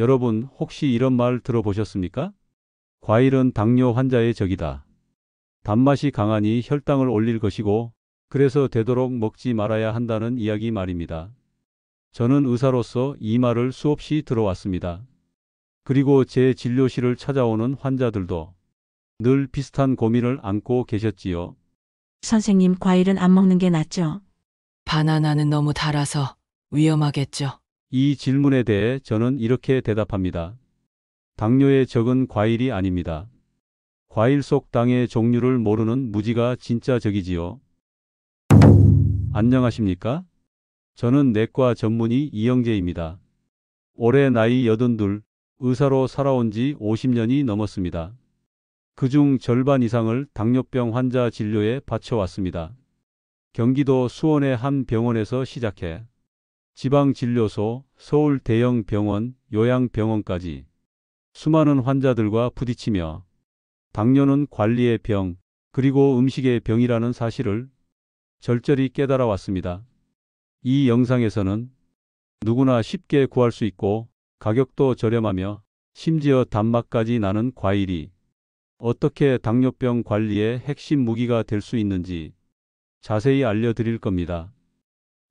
여러분 혹시 이런 말 들어보셨습니까? 과일은 당뇨 환자의 적이다. 단맛이 강하니 혈당을 올릴 것이고 그래서 되도록 먹지 말아야 한다는 이야기 말입니다. 저는 의사로서 이 말을 수없이 들어왔습니다. 그리고 제 진료실을 찾아오는 환자들도 늘 비슷한 고민을 안고 계셨지요. 선생님, 과일은 안 먹는 게 낫죠? 바나나는 너무 달아서 위험하겠죠. 이 질문에 대해 저는 이렇게 대답합니다. 당뇨의 적은 과일이 아닙니다. 과일 속 당의 종류를 모르는 무지가 진짜 적이지요. 안녕하십니까? 저는 내과 전문의 이영재입니다. 올해 나이 82, 의사로 살아온 지 50년이 넘었습니다. 그중 절반 이상을 당뇨병 환자 진료에 바쳐왔습니다. 경기도 수원의 한 병원에서 시작해 지방진료소, 서울 대형 병원, 요양병원까지 수많은 환자들과 부딪히며 당뇨는 관리의 병, 그리고 음식의 병이라는 사실을 절절히 깨달아 왔습니다. 이 영상에서는 누구나 쉽게 구할 수 있고 가격도 저렴하며 심지어 단맛까지 나는 과일이 어떻게 당뇨병 관리의 핵심 무기가 될 수 있는지 자세히 알려드릴 겁니다.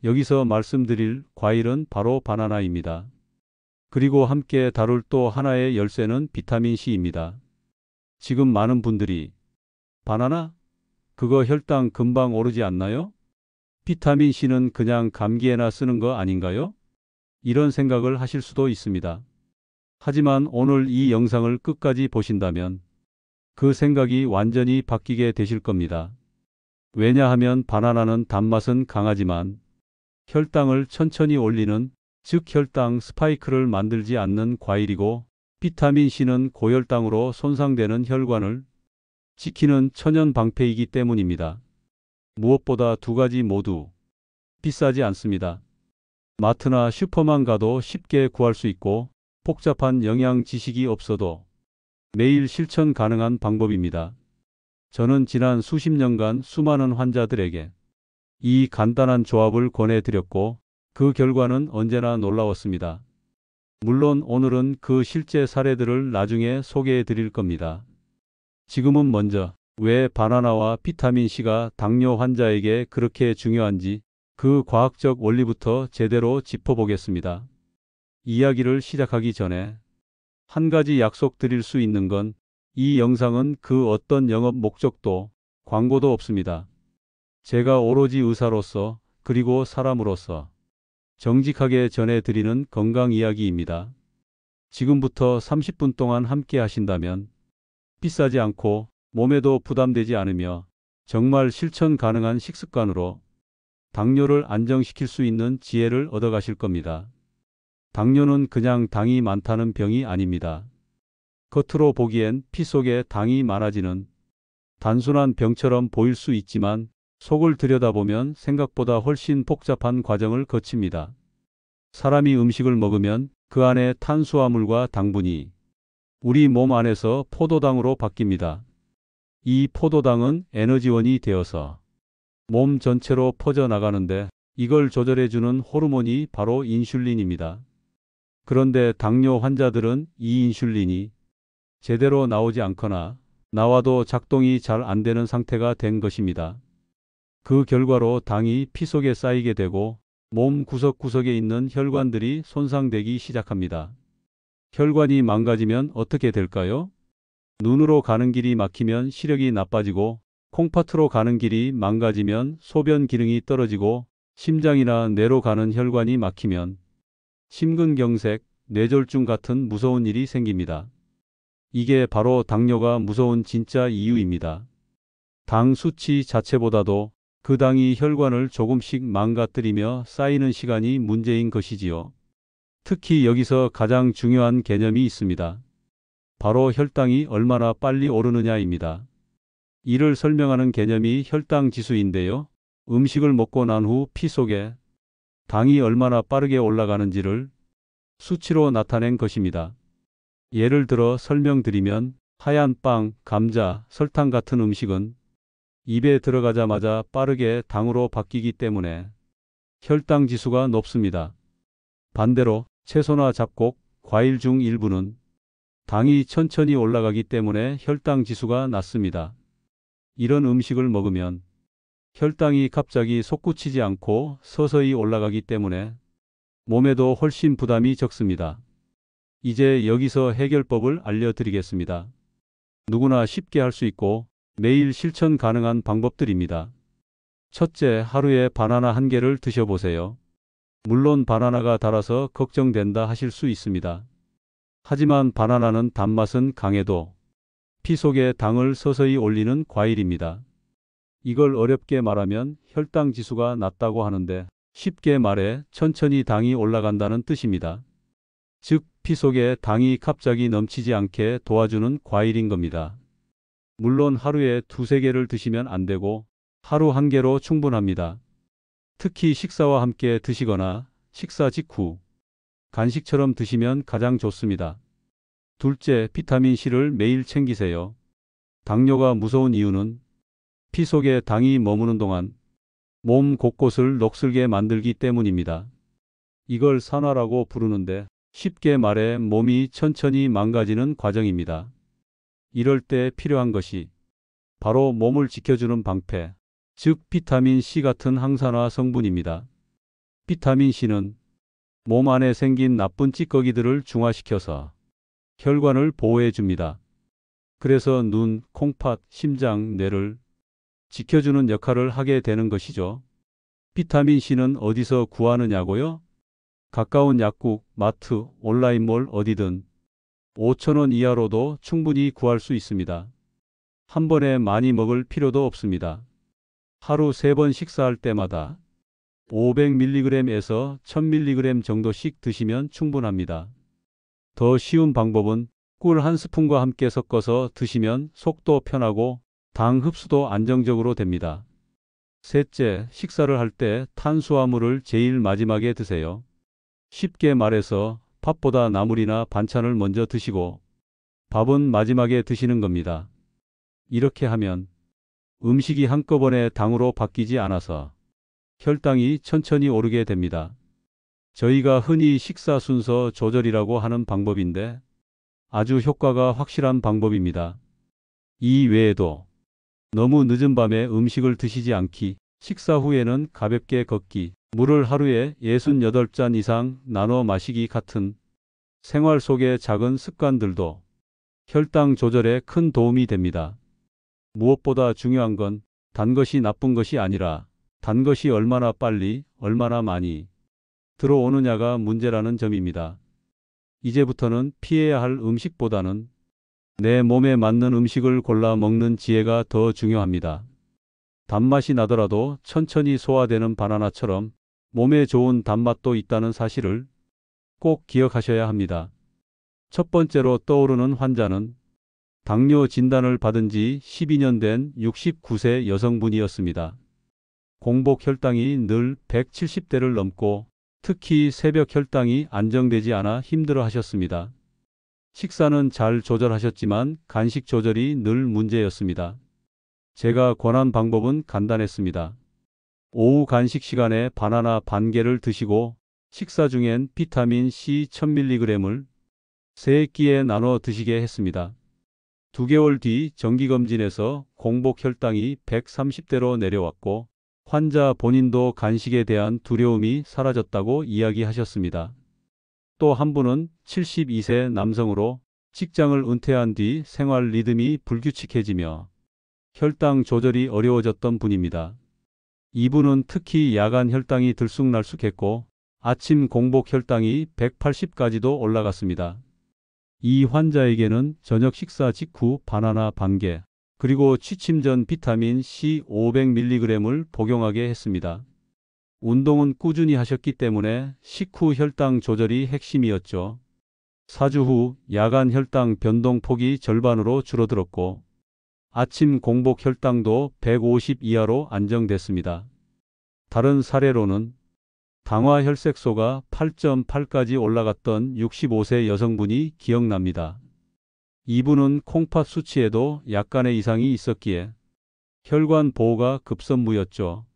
여기서 말씀드릴 과일은 바로 바나나입니다. 그리고 함께 다룰 또 하나의 열쇠는 비타민C입니다. 지금 많은 분들이 바나나? 그거 혈당 금방 오르지 않나요? 비타민C는 그냥 감기에나 쓰는 거 아닌가요? 이런 생각을 하실 수도 있습니다. 하지만 오늘 이 영상을 끝까지 보신다면 그 생각이 완전히 바뀌게 되실 겁니다. 왜냐하면 바나나는 단맛은 강하지만 혈당을 천천히 올리는, 즉 혈당 스파이크를 만들지 않는 과일이고, 비타민C는 고혈당으로 손상되는 혈관을 지키는 천연 방패이기 때문입니다. 무엇보다 두 가지 모두 비싸지 않습니다. 마트나 슈퍼만 가도 쉽게 구할 수 있고 복잡한 영양 지식이 없어도 매일 실천 가능한 방법입니다. 저는 지난 수십 년간 수많은 환자들에게 이 간단한 조합을 권해드렸고 그 결과는 언제나 놀라웠습니다. 물론 오늘은 그 실제 사례들을 나중에 소개해 드릴 겁니다. 지금은 먼저 왜 바나나와 비타민C가 당뇨 환자에게 그렇게 중요한지 그 과학적 원리부터 제대로 짚어보겠습니다. 이야기를 시작하기 전에 한 가지 약속드릴 수 있는 건 이 영상은 그 어떤 영업 목적도 광고도 없습니다. 제가 오로지 의사로서 그리고 사람으로서 정직하게 전해드리는 건강 이야기입니다. 지금부터 30분 동안 함께 하신다면 비싸지 않고 몸에도 부담되지 않으며 정말 실천 가능한 식습관으로 당뇨를 안정시킬 수 있는 지혜를 얻어가실 겁니다. 당뇨는 그냥 당이 많다는 병이 아닙니다. 겉으로 보기엔 피 속에 당이 많아지는 단순한 병처럼 보일 수 있지만 속을 들여다보면 생각보다 훨씬 복잡한 과정을 거칩니다. 사람이 음식을 먹으면 그 안에 탄수화물과 당분이 우리 몸 안에서 포도당으로 바뀝니다. 이 포도당은 에너지원이 되어서 몸 전체로 퍼져나가는데 이걸 조절해주는 호르몬이 바로 인슐린입니다. 그런데 당뇨 환자들은 이 인슐린이 제대로 나오지 않거나 나와도 작동이 잘 안 되는 상태가 된 것입니다. 그 결과로 당이 피 속에 쌓이게 되고 몸 구석구석에 있는 혈관들이 손상되기 시작합니다. 혈관이 망가지면 어떻게 될까요? 눈으로 가는 길이 막히면 시력이 나빠지고 콩팥으로 가는 길이 망가지면 소변 기능이 떨어지고 심장이나 뇌로 가는 혈관이 막히면 심근경색, 뇌졸중 같은 무서운 일이 생깁니다. 이게 바로 당뇨가 무서운 진짜 이유입니다. 당 수치 자체보다도 그 당이 혈관을 조금씩 망가뜨리며 쌓이는 시간이 문제인 것이지요. 특히 여기서 가장 중요한 개념이 있습니다. 바로 혈당이 얼마나 빨리 오르느냐입니다. 이를 설명하는 개념이 혈당 지수인데요. 음식을 먹고 난 후 피 속에 당이 얼마나 빠르게 올라가는지를 수치로 나타낸 것입니다. 예를 들어 설명드리면 하얀 빵, 감자, 설탕 같은 음식은 입에 들어가자마자 빠르게 당으로 바뀌기 때문에 혈당 지수가 높습니다. 반대로 채소나 잡곡, 과일 중 일부는 당이 천천히 올라가기 때문에 혈당 지수가 낮습니다. 이런 음식을 먹으면 혈당이 갑자기 솟구치지 않고 서서히 올라가기 때문에 몸에도 훨씬 부담이 적습니다. 이제 여기서 해결법을 알려드리겠습니다. 누구나 쉽게 할 수 있고 매일 실천 가능한 방법들입니다. 첫째, 하루에 바나나 한 개를 드셔보세요. 물론 바나나가 달아서 걱정된다 하실 수 있습니다. 하지만 바나나는 단맛은 강해도 피 속에 당을 서서히 올리는 과일입니다. 이걸 어렵게 말하면 혈당 지수가 낮다고 하는데 쉽게 말해 천천히 당이 올라간다는 뜻입니다. 즉, 피 속에 당이 갑자기 넘치지 않게 도와주는 과일인 겁니다. 물론 하루에 두세 개를 드시면 안 되고 하루 한 개로 충분합니다. 특히 식사와 함께 드시거나 식사 직후 간식처럼 드시면 가장 좋습니다. 둘째, 비타민C를 매일 챙기세요. 당뇨가 무서운 이유는 피 속에 당이 머무는 동안 몸 곳곳을 녹슬게 만들기 때문입니다. 이걸 산화라고 부르는데 쉽게 말해 몸이 천천히 망가지는 과정입니다. 이럴 때 필요한 것이 바로 몸을 지켜주는 방패, 즉 비타민C 같은 항산화 성분입니다. 비타민C는 몸 안에 생긴 나쁜 찌꺼기들을 중화시켜서 혈관을 보호해 줍니다. 그래서 눈, 콩팥, 심장, 뇌를 지켜주는 역할을 하게 되는 것이죠. 비타민C는 어디서 구하느냐고요? 가까운 약국, 마트, 온라인몰 어디든 5,000원 이하로도 충분히 구할 수 있습니다. 한 번에 많이 먹을 필요도 없습니다. 하루 3번 식사할 때마다 500mg에서 1000mg 정도씩 드시면 충분합니다. 더 쉬운 방법은 꿀 한 스푼과 함께 섞어서 드시면 속도 편하고 당 흡수도 안정적으로 됩니다. 셋째, 식사를 할 때 탄수화물을 제일 마지막에 드세요. 쉽게 말해서 밥보다 나물이나 반찬을 먼저 드시고 밥은 마지막에 드시는 겁니다. 이렇게 하면 음식이 한꺼번에 당으로 바뀌지 않아서 혈당이 천천히 오르게 됩니다. 저희가 흔히 식사 순서 조절이라고 하는 방법인데 아주 효과가 확실한 방법입니다. 이 외에도 너무 늦은 밤에 음식을 드시지 않기, 식사 후에는 가볍게 걷기, 물을 하루에 68잔 이상 나눠 마시기 같은 생활 속의 작은 습관들도 혈당 조절에 큰 도움이 됩니다. 무엇보다 중요한 건 단 것이 나쁜 것이 아니라 단 것이 얼마나 빨리, 얼마나 많이 들어오느냐가 문제라는 점입니다. 이제부터는 피해야 할 음식보다는 내 몸에 맞는 음식을 골라 먹는 지혜가 더 중요합니다. 단맛이 나더라도 천천히 소화되는 바나나처럼 몸에 좋은 단맛도 있다는 사실을 꼭 기억하셔야 합니다. 첫 번째로 떠오르는 환자는 당뇨 진단을 받은 지 12년 된 69세 여성분이었습니다. 공복 혈당이 늘 170대를 넘고 특히 새벽 혈당이 안정되지 않아 힘들어 하셨습니다. 식사는 잘 조절하셨지만 간식 조절이 늘 문제였습니다. 제가 권한 방법은 간단했습니다. 오후 간식 시간에 바나나 반 개를 드시고 식사 중엔 비타민 C 1000mg을 3끼에 나눠 드시게 했습니다. 2개월 뒤 정기검진에서 공복 혈당이 130대로 내려왔고 환자 본인도 간식에 대한 두려움이 사라졌다고 이야기하셨습니다. 또 한 분은 72세 남성으로 직장을 은퇴한 뒤 생활 리듬이 불규칙해지며 혈당 조절이 어려워졌던 분입니다. 이분은 특히 야간 혈당이 들쑥날쑥했고 아침 공복 혈당이 180까지도 올라갔습니다. 이 환자에게는 저녁 식사 직후 바나나 반 개, 그리고 취침 전 비타민 C 500mg을 복용하게 했습니다. 운동은 꾸준히 하셨기 때문에 식후 혈당 조절이 핵심이었죠. 4주 후 야간 혈당 변동 폭이 절반으로 줄어들었고 아침 공복 혈당도 150 이하로 안정됐습니다. 다른 사례로는 당화 혈색소가 8.8까지 올라갔던 65세 여성분이 기억납니다. 이분은 콩팥 수치에도 약간의 이상이 있었기에 혈관 보호가 급선무였죠.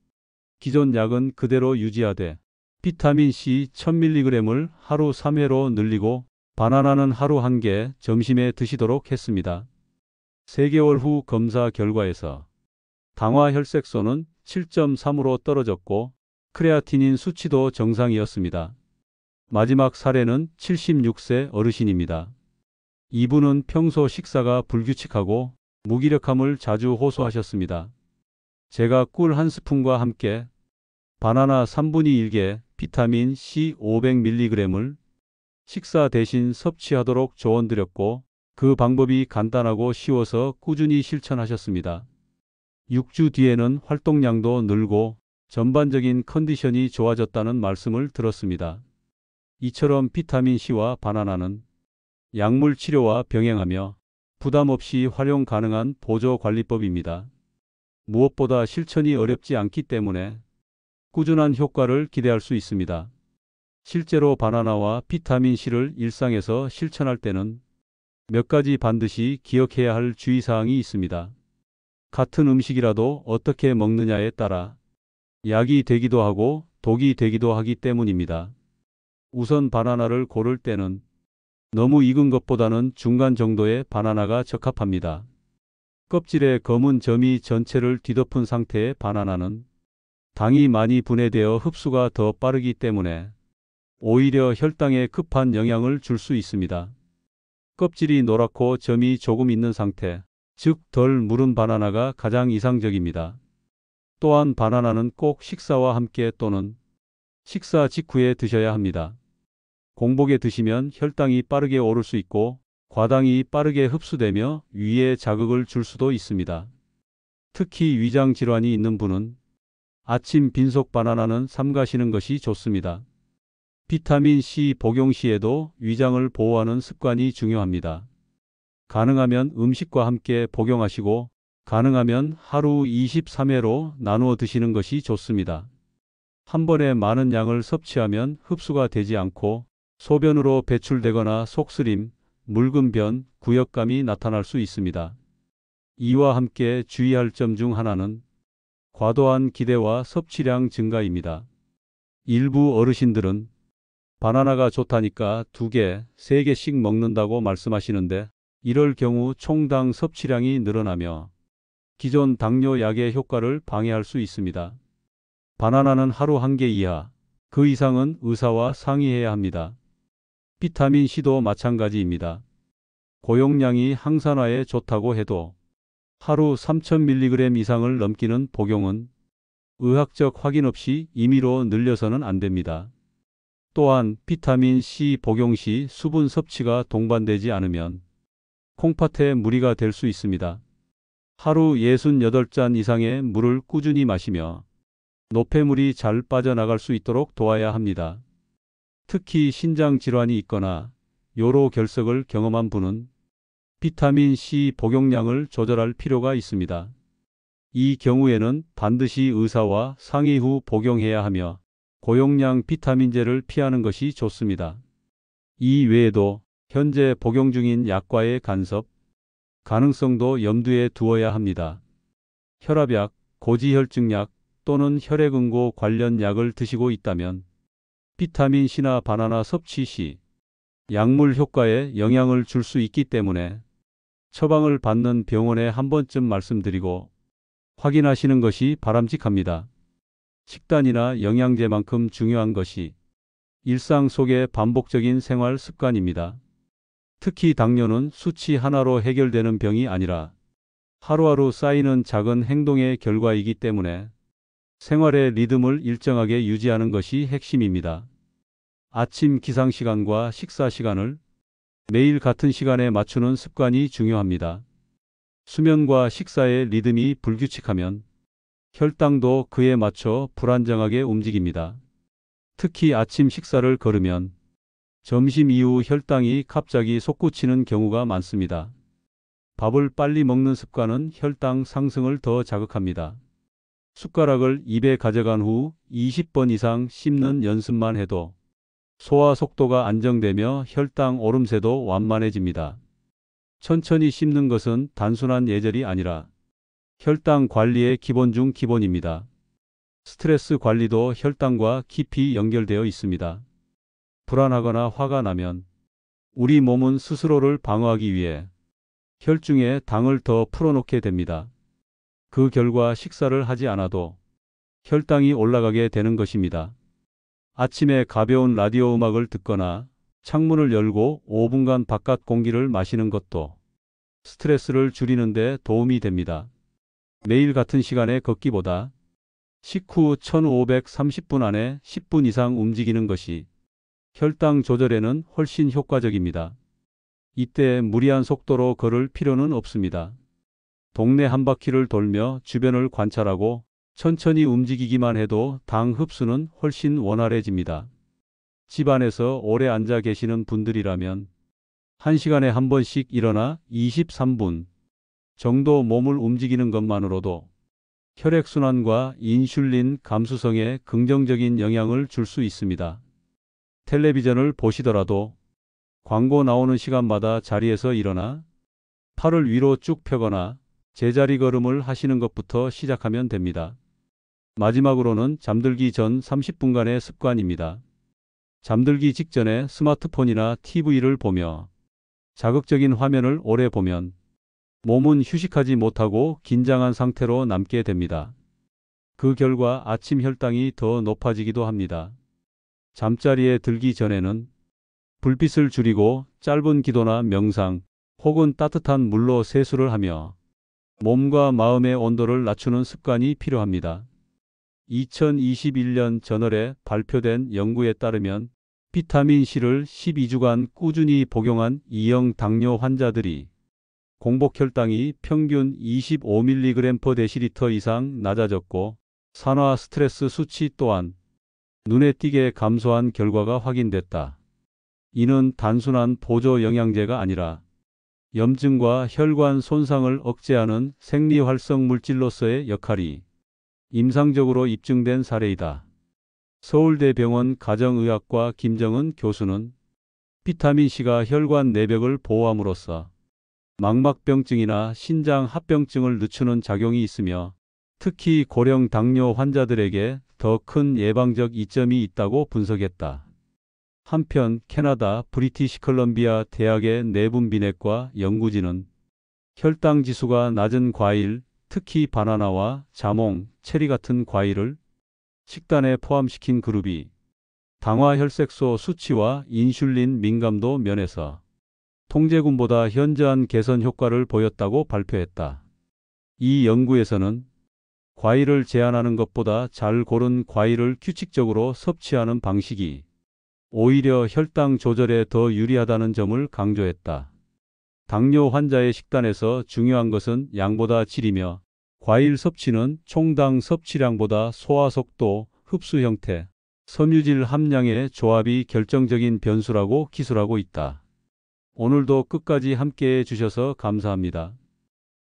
기존 약은 그대로 유지하되 비타민 C 1000mg을 하루 3회로 늘리고 바나나는 하루 1개 점심에 드시도록 했습니다. 3개월 후 검사 결과에서 당화 혈색소는 7.3으로 떨어졌고 크레아티닌 수치도 정상이었습니다. 마지막 사례는 76세 어르신입니다. 이분은 평소 식사가 불규칙하고 무기력함을 자주 호소하셨습니다. 제가 꿀 1스푼과 함께 바나나 3분의 1개, 비타민 C 500mg을 식사 대신 섭취하도록 조언드렸고 그 방법이 간단하고 쉬워서 꾸준히 실천하셨습니다. 6주 뒤에는 활동량도 늘고 전반적인 컨디션이 좋아졌다는 말씀을 들었습니다. 이처럼 비타민C와 바나나는 약물 치료와 병행하며 부담 없이 활용 가능한 보조관리법입니다. 무엇보다 실천이 어렵지 않기 때문에 꾸준한 효과를 기대할 수 있습니다. 실제로 바나나와 비타민C를 일상에서 실천할 때는 몇 가지 반드시 기억해야 할 주의사항이 있습니다. 같은 음식이라도 어떻게 먹느냐에 따라 약이 되기도 하고 독이 되기도 하기 때문입니다. 우선 바나나를 고를 때는 너무 익은 것보다는 중간 정도의 바나나가 적합합니다. 껍질에 검은 점이 전체를 뒤덮은 상태의 바나나는 당이 많이 분해되어 흡수가 더 빠르기 때문에 오히려 혈당에 급한 영향을 줄 수 있습니다. 껍질이 노랗고 점이 조금 있는 상태, 즉 덜 무른 바나나가 가장 이상적입니다. 또한 바나나는 꼭 식사와 함께 또는 식사 직후에 드셔야 합니다. 공복에 드시면 혈당이 빠르게 오를 수 있고 과당이 빠르게 흡수되며 위에 자극을 줄 수도 있습니다. 특히 위장 질환이 있는 분은 아침 빈속 바나나는 삼가시는 것이 좋습니다. 비타민 C 복용 시에도 위장을 보호하는 습관이 중요합니다. 가능하면 음식과 함께 복용하시고 가능하면 하루 23회로 나누어 드시는 것이 좋습니다. 한 번에 많은 양을 섭취하면 흡수가 되지 않고 소변으로 배출되거나 속쓰림, 묽은 변, 구역감이 나타날 수 있습니다. 이와 함께 주의할 점 중 하나는 과도한 기대와 섭취량 증가입니다. 일부 어르신들은 바나나가 좋다니까 2개, 3개씩 먹는다고 말씀하시는데 이럴 경우 총당 섭취량이 늘어나며 기존 당뇨 약의 효과를 방해할 수 있습니다. 바나나는 하루 1개 이하, 그 이상은 의사와 상의해야 합니다. 비타민C도 마찬가지입니다. 고용량이 항산화에 좋다고 해도 하루 3000mg 이상을 넘기는 복용은 의학적 확인 없이 임의로 늘려서는 안 됩니다. 또한 비타민C 복용 시 수분 섭취가 동반되지 않으면 콩팥에 무리가 될 수 있습니다. 하루 68잔 이상의 물을 꾸준히 마시며 노폐물이 잘 빠져나갈 수 있도록 도와야 합니다. 특히 신장 질환이 있거나 요로 결석을 경험한 분은 비타민C 복용량을 조절할 필요가 있습니다. 이 경우에는 반드시 의사와 상의 후 복용해야 하며 고용량 비타민제를 피하는 것이 좋습니다. 이 외에도 현재 복용 중인 약과의 간섭 가능성도 염두에 두어야 합니다. 혈압약, 고지혈증약 또는 혈액응고 관련 약을 드시고 있다면 비타민C나 바나나 섭취 시 약물 효과에 영향을 줄 수 있기 때문에 처방을 받는 병원에 한 번쯤 말씀드리고 확인하시는 것이 바람직합니다. 식단이나 영양제만큼 중요한 것이 일상 속의 반복적인 생활 습관입니다. 특히 당뇨는 수치 하나로 해결되는 병이 아니라 하루하루 쌓이는 작은 행동의 결과이기 때문에 생활의 리듬을 일정하게 유지하는 것이 핵심입니다. 아침 기상 시간과 식사 시간을 매일 같은 시간에 맞추는 습관이 중요합니다. 수면과 식사의 리듬이 불규칙하면 혈당도 그에 맞춰 불안정하게 움직입니다. 특히 아침 식사를 거르면 점심 이후 혈당이 갑자기 솟구치는 경우가 많습니다. 밥을 빨리 먹는 습관은 혈당 상승을 더 자극합니다. 숟가락을 입에 가져간 후 20번 이상 씹는 연습만 해도 소화 속도가 안정되며 혈당 오름세도 완만해집니다. 천천히 씹는 것은 단순한 예절이 아니라 혈당 관리의 기본 중 기본입니다. 스트레스 관리도 혈당과 깊이 연결되어 있습니다. 불안하거나 화가 나면 우리 몸은 스스로를 방어하기 위해 혈중에 당을 더 풀어놓게 됩니다. 그 결과 식사를 하지 않아도 혈당이 올라가게 되는 것입니다. 아침에 가벼운 라디오 음악을 듣거나 창문을 열고 5분간 바깥 공기를 마시는 것도 스트레스를 줄이는 데 도움이 됩니다. 매일 같은 시간에 걷기보다 식후 1530분 안에 10분 이상 움직이는 것이 혈당 조절에는 훨씬 효과적입니다. 이때 무리한 속도로 걸을 필요는 없습니다. 동네 한 바퀴를 돌며 주변을 관찰하고 천천히 움직이기만 해도 당 흡수는 훨씬 원활해집니다. 집 안에서 오래 앉아 계시는 분들이라면 1시간에 한 번씩 일어나 23분 정도 몸을 움직이는 것만으로도 혈액순환과 인슐린 감수성에 긍정적인 영향을 줄 수 있습니다. 텔레비전을 보시더라도 광고 나오는 시간마다 자리에서 일어나 팔을 위로 쭉 펴거나 제자리 걸음을 하시는 것부터 시작하면 됩니다. 마지막으로는 잠들기 전 30분간의 습관입니다. 잠들기 직전에 스마트폰이나 TV를 보며 자극적인 화면을 오래 보면 몸은 휴식하지 못하고 긴장한 상태로 남게 됩니다. 그 결과 아침 혈당이 더 높아지기도 합니다. 잠자리에 들기 전에는 불빛을 줄이고 짧은 기도나 명상 혹은 따뜻한 물로 세수를 하며 몸과 마음의 온도를 낮추는 습관이 필요합니다. 2021년 저널에 발표된 연구에 따르면 비타민C를 12주간 꾸준히 복용한 2형 당뇨 환자들이 공복 혈당이 평균 25mg/dL 이상 낮아졌고 산화 스트레스 수치 또한 눈에 띄게 감소한 결과가 확인됐다. 이는 단순한 보조 영양제가 아니라 염증과 혈관 손상을 억제하는 생리활성 물질로서의 역할이 임상적으로 입증된 사례이다. 서울대병원 가정의학과 김정은 교수는 비타민C가 혈관 내벽을 보호함으로써 망막병증이나 신장합병증을 늦추는 작용이 있으며 특히 고령 당뇨 환자들에게 더 큰 예방적 이점이 있다고 분석했다. 한편 캐나다 브리티시 컬럼비아 대학의 내분비내과 연구진은 혈당 지수가 낮은 과일, 특히 바나나와 자몽, 체리 같은 과일을 식단에 포함시킨 그룹이 당화혈색소 수치와 인슐린 민감도 면에서 통제군보다 현저한 개선 효과를 보였다고 발표했다. 이 연구에서는 과일을 제한하는 것보다 잘 고른 과일을 규칙적으로 섭취하는 방식이 오히려 혈당 조절에 더 유리하다는 점을 강조했다. 당뇨 환자의 식단에서 중요한 것은 양보다 질이며 과일 섭취는 총당 섭취량보다 소화 속도, 흡수 형태, 섬유질 함량의 조합이 결정적인 변수라고 기술하고 있다. 오늘도 끝까지 함께해 주셔서 감사합니다.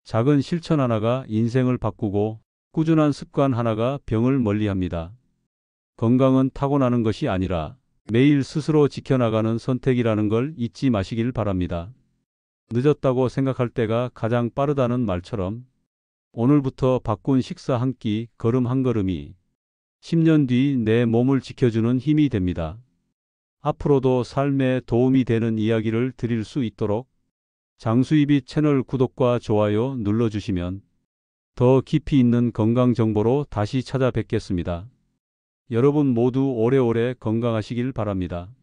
작은 실천 하나가 인생을 바꾸고 꾸준한 습관 하나가 병을 멀리합니다. 건강은 타고나는 것이 아니라 매일 스스로 지켜나가는 선택이라는 걸 잊지 마시길 바랍니다. 늦었다고 생각할 때가 가장 빠르다는 말처럼 오늘부터 바꾼 식사 한 끼, 걸음 한 걸음이 10년 뒤 내 몸을 지켜주는 힘이 됩니다. 앞으로도 삶에 도움이 되는 이야기를 드릴 수 있도록 장수이빛 채널 구독과 좋아요 눌러주시면 더 깊이 있는 건강 정보로 다시 찾아뵙겠습니다. 여러분 모두 오래오래 건강하시길 바랍니다.